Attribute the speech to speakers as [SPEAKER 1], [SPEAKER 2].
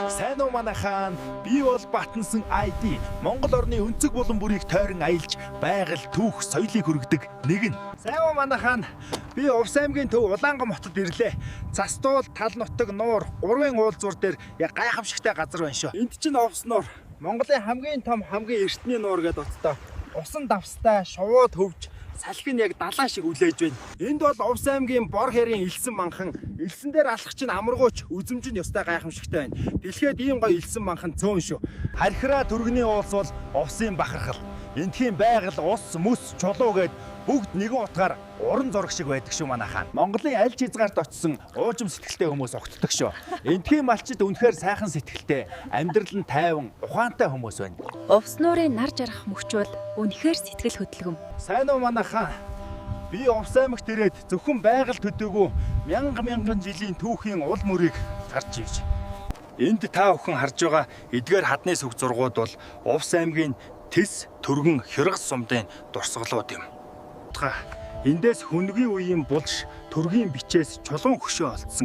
[SPEAKER 1] Сайн уу манай хаан? Би бол Батнасан ID. Монгол орны өнцөг булан бүрийг тойрон аялж, байгаль, түүх, соёлыг хүргэдэг нэгэн. Сайн уу манай хаан? Би Увс аймгийн төв Улаанган хотод ирлээ. Цастуул, Тал нутаг, Нуур, Урвын уулзуур дээр яг гайхамшигтай газар байна шүү. Энд чинь Увс нуур. Монголын хамгийн том, хамгийн эртний нуур гэдэг утгатай. Усан давстай, шувуу төвж, салхи нь яг далаа шиг үлээж байна. Энд бол Увс аймгийн бор хэрийн элсэн манхан. Элсэн дээр алхах чинь амаргууч, үзэмж нь ёстой гайхамшигтай байна. Дэлхийд ийм гоё элсэн манхан цөөн шүү. Хархираа түргэний уулс бол Увсын бахархал. Эндхийн байгаль, ус, мөс, чулуу гээд бүгд нэгэн утгаар уран зураг шиг байдаг шүү манай хаан. Монголын аль ч хязгаарт очсон уужим сэтгэлтэй хүмүүс огтдог шүү. Эндхийн малчид үнэхээр сайхан сэтгэлтэй, амьдрал нь тайван, ухаантай хүмүүс байна.
[SPEAKER 2] Увс нуурын нар жаргах мөчвөл үнэхээр сэтгэл хөдлөм.
[SPEAKER 1] Сайн уу манай хаан? Би Увс аймагт ирээд зөвхөн байгаль төдийгүй мянган жилийн түүхийн ул мөрийг харж ивж. Энд та бүхэн харж байгаа эдгээр хадны сүг зургууд бол Увс аймгийн Тэс, Түргэн, Хяргас сумдын дурсгалууд юм. Эндээс хүнгийн үеийн булш, түргийн бичээс чулуун хөшөө олдсон